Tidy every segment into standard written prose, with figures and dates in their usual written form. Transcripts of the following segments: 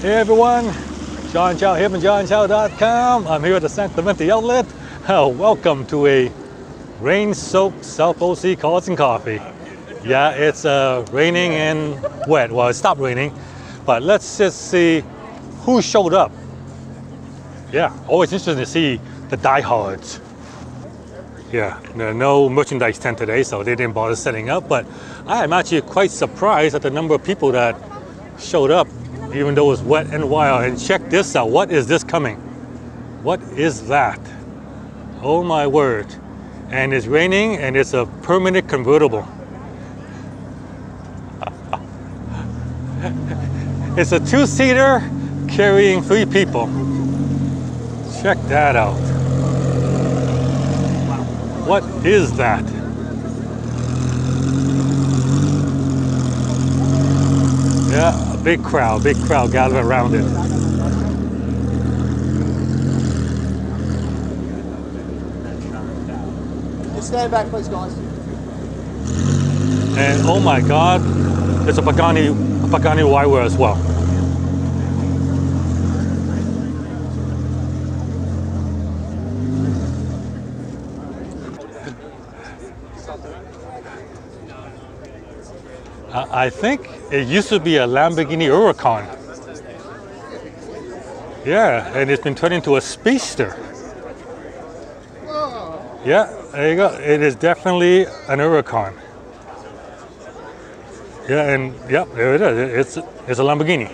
Hey everyone, John Chow here from johnchow.com. I'm here at the San Clemente outlet. Welcome to a rain-soaked South OC Cars and Coffee. Yeah, it's raining and wet. Well, it stopped raining, but let's just see who showed up. Yeah, always interesting to see the diehards. Yeah, there are no merchandise tent today, so they didn't bother setting up, but I am actually quite surprised at the number of people that showed up, even though it's wet and wild. And check this out. What is this coming? What is that? Oh my word. And it's raining and it's a permanent convertible. It's a two-seater carrying 3 people. Check that out. What is that? Yeah, a big crowd gathered around it. Just stand back, please, guys. And oh my God, there's a Pagani Huayra as well. I think it used to be a Lamborghini Huracan. Yeah, and it's been turned into a speedster. Yeah, there you go. It is definitely an Huracan. Yeah, and yep, there it is. It's a Lamborghini.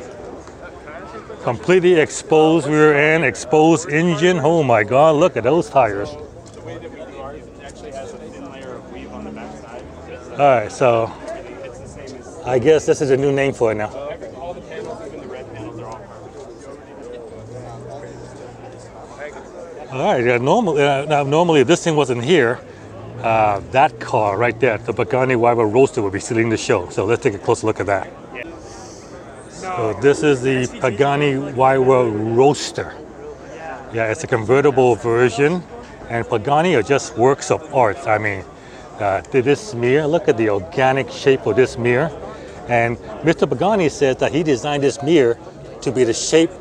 Completely exposed rear end, exposed engine. Oh my God, look at those tires. The way that we do ours, it actually has a thin layer of weave on the backside. All right, so I guess this is a new name for it now. All the panels, even the red panels, are all carbon. All right, yeah, normally if this thing wasn't here, that car right there, the Pagani Huayra Roadster, would be stealing the show. So let's take a closer look at that. So this is the Pagani Huayra Roadster. Yeah, it's a convertible version, and Pagani are just works of art. I mean, this mirror, look at the organic shape of this mirror. And Mr. Pagani says that he designed this mirror to be the shape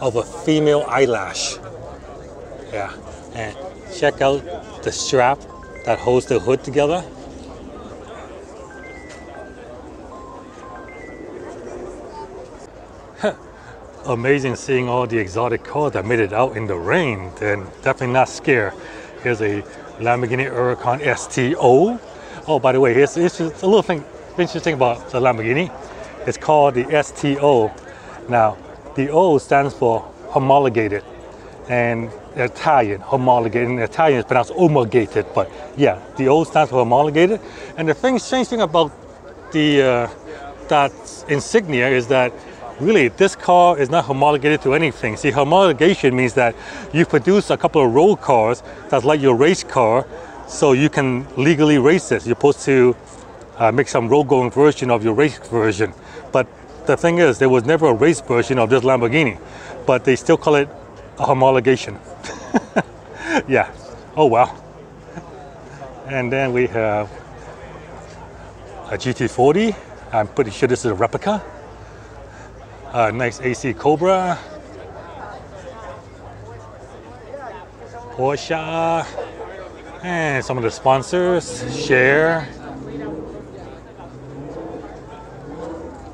of a female eyelash. Yeah, and check out the strap that holds the hood together. Amazing seeing all the exotic cars that made it out in the rain, and definitely not scared. Here's a Lamborghini Huracan STO. Oh, by the way, here's a little thing interesting about the Lamborghini. It's called the STO. Now, the O stands for homologated, and Italian, homologated. In Italian, it's pronounced homologated, but yeah, the O stands for homologated. And the strange thing about the that insignia is that really this car is not homologated to anything. See, homologation means that you produce a couple of road cars that's like your race car, so you can legally race it. You're supposed to make some road-going version of your race version. But the thing is, there was never a race version of this Lamborghini, but they still call it a homologation. Yeah, oh well. And then we have a GT40. I'm pretty sure this is a replica. Nice AC Cobra. Porsche. And some of the sponsors, Share.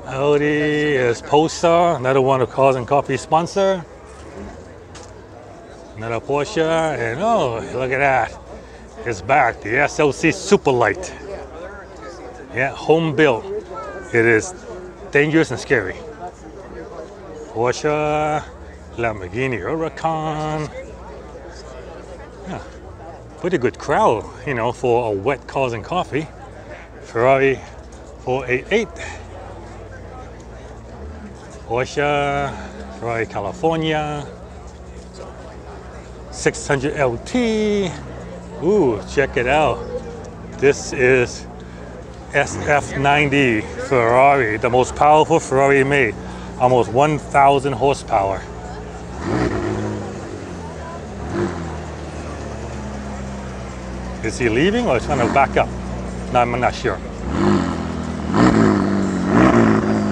Audi is Polestar, another one of Cars and Coffee sponsor. Another Porsche, and oh, look at that. It's back, the SLC Superlight. Yeah, home built. It is dangerous and scary. Porsche, Lamborghini Huracan. Yeah, pretty good crowd, you know, for a wet Cars and Coffee. Ferrari 488. Porsche, Ferrari California, 600 LT. Ooh, check it out. This is SF90 Ferrari, the most powerful Ferrari made. Almost 1,000 horsepower. Is he leaving or trying to back up? No, I'm not sure.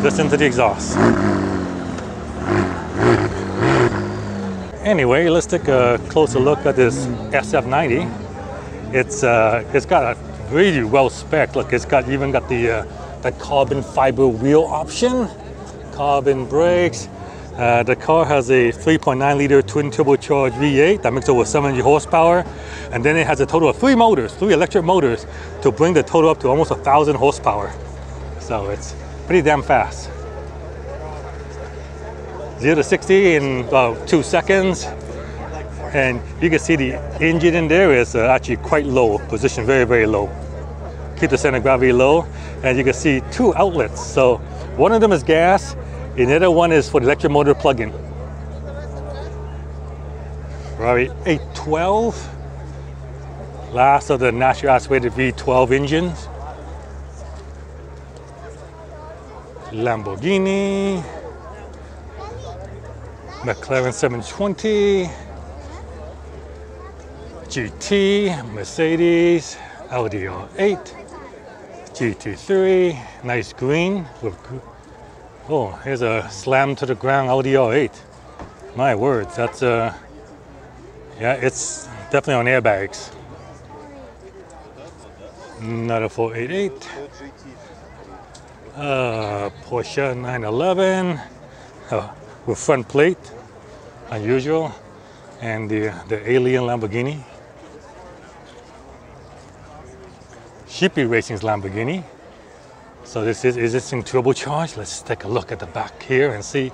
Listen to the exhaust. Anyway, let's take a closer look at this SF90. It's got a really well spec. Look, it's got even got the carbon fiber wheel option, carbon brakes. The car has a 3.9 liter twin turbocharged V8 that makes over 700 horsepower, and then it has a total of three electric motors to bring the total up to almost 1,000 horsepower. So it's pretty damn fast. 0 to 60 in about 2 seconds. And you can see the engine in there is actually quite low, positioned very, very low. Keep the center of gravity low. And you can see 2 outlets. So one of them is gas, and the other one is for the electric motor plug-in. Ferrari 812. Last of the naturally aspirated V12 engines. Lamborghini. McLaren 720, GT, Mercedes, Audi R8, GT3, nice green with, oh, here's a slam to the ground Audi R8. My words, that's yeah, it's definitely on airbags. Another 488, Porsche 911. With front plate, unusual, and the alien Lamborghini. Sheepy Racing's Lamborghini. So is this in turbocharged? Let's take a look at the back here and see,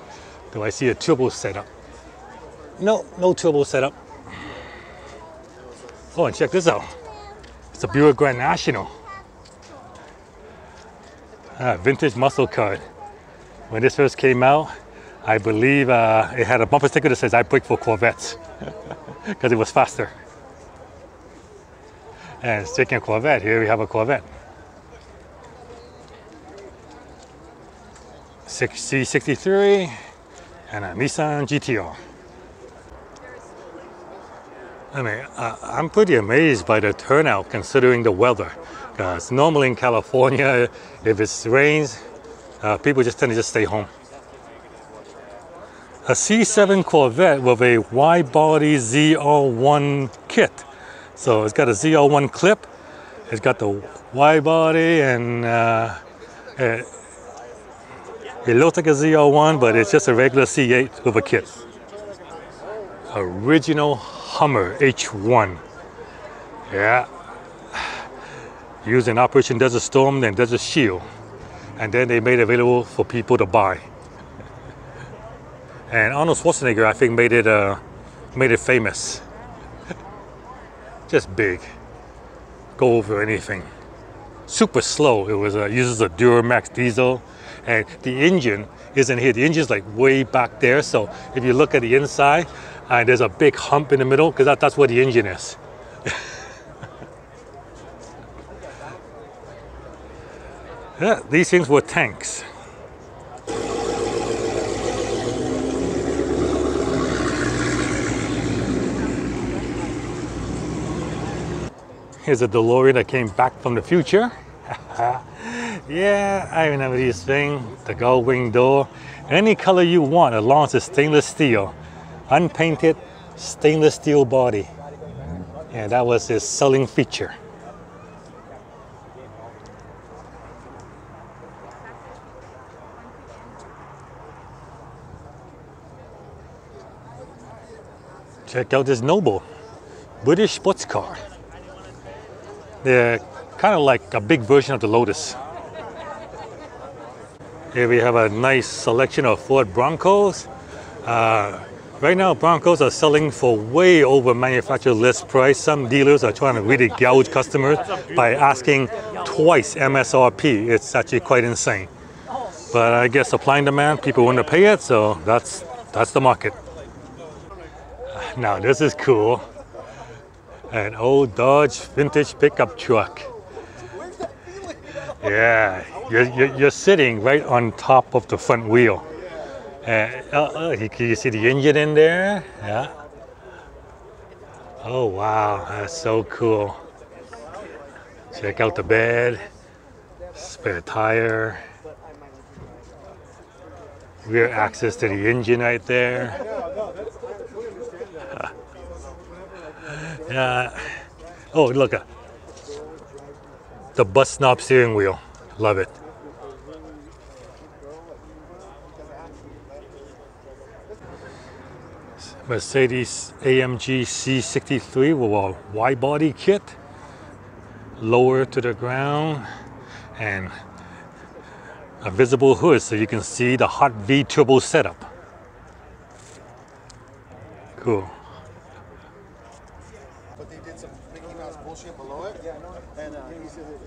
do I see a turbo setup? No turbo setup. Oh, and check this out. It's a Buick Grand National. Vintage muscle car. When this first came out, I believe it had a bumper sticker that says, "I brake for Corvettes," because it was faster. And speaking of Corvette, here we have a Corvette. C63 and a Nissan GTR. I mean, I'm pretty amazed by the turnout considering the weather. Because normally in California, if it rains, people just tend to just stay home. A C7 Corvette with a wide-body ZR1 kit. So it's got a ZR1 clip, it's got the wide body, and it looks like a ZR1, but it's just a regular C8 with a kit. Original Hummer H1. Yeah. Used in Operation Desert Storm and Desert Shield. And then they made it available for people to buy. And Arnold Schwarzenegger, I think, made it famous. Just big. Go over anything. Super slow. It was uses a Duramax diesel, and the engine isn't here. The engine's like way back there. So if you look at the inside, there's a big hump in the middle because that's where the engine is. Yeah, these things were tanks. Here's a DeLorean that came back from the future. Yeah, I remember these things. The gull wing door. Any color you want as long as it's stainless steel. Unpainted stainless steel body. Yeah, that was his selling feature. Check out this Noble British sports car. They're kind of like a big version of the Lotus. Here we have a nice selection of Ford Broncos. Right now, Broncos are selling for way over manufacturer list price. Some dealers are trying to really gouge customers by asking twice MSRP. It's actually quite insane. But I guess supply and demand, people want to pay it, so that's the market. Now this is cool. An old Dodge vintage pickup truck. Yeah, you're sitting right on top of the front wheel. Can you see the engine in there? Yeah. Oh wow, that's so cool. Check out the bed, spare tire. Rear access to the engine right there. Yeah. Oh, look at the bus knob steering wheel. Love it. Mercedes AMG C63 with a wide body kit, lower to the ground, and a visible hood so you can see the hot V turbo setup. Cool. But they did some Mickey Mouse bullshit below it. And he said it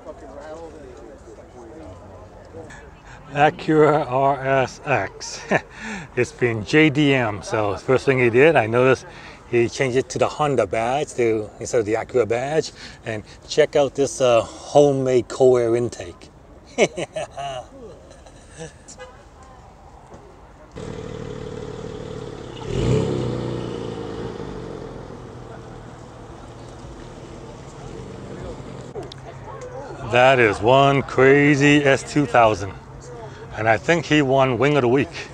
fucking rattled. Acura RSX. It's been JDM, so first thing he did, I noticed he changed it to the Honda badge instead of the Acura badge. And check out this homemade cold air intake. That is one crazy S2000. And I think he won Wing of the Week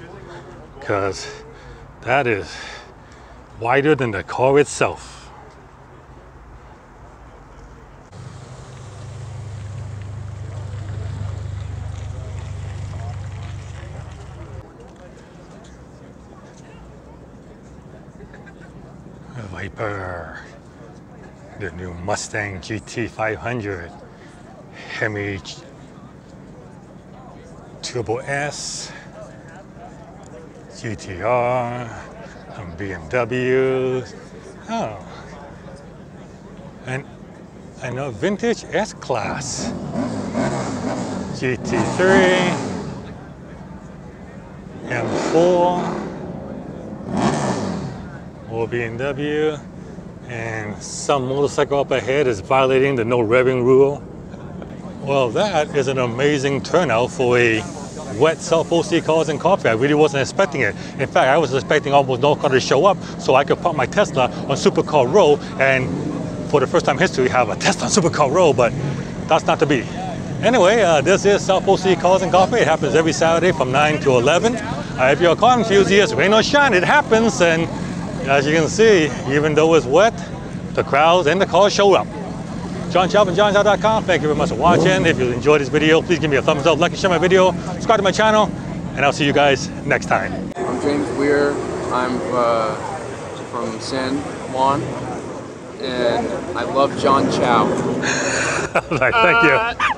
because that is wider than the car itself. Viper, the new Mustang GT 500, Hemi Turbo S, GTR, some BMWs. Oh, and a vintage S-Class, GT3, M4, more BMW, and some motorcycle up ahead is violating the no revving rule. Well, that is an amazing turnout for a wet self-OC cars and coffee. I really wasn't expecting it. In fact, I was expecting almost no car to show up so I could park my Tesla on Supercar Row and for the first time in history have a Tesla on Supercar Row, but that's not to be. Anyway, this is self-OC cars and coffee. It happens every Saturday from 9 to 11. If you're a car enthusiast, rain or shine, it happens. And as you can see, even though it's wet, the crowds and the cars show up. John Chow from johnchow.com. Thank you very much for watching. If you enjoyed this video, please give me a thumbs up, like and share my video, subscribe to my channel, and I'll see you guys next time. I'm James Weir. I'm from San Juan, and I love John Chow. All right, thank you.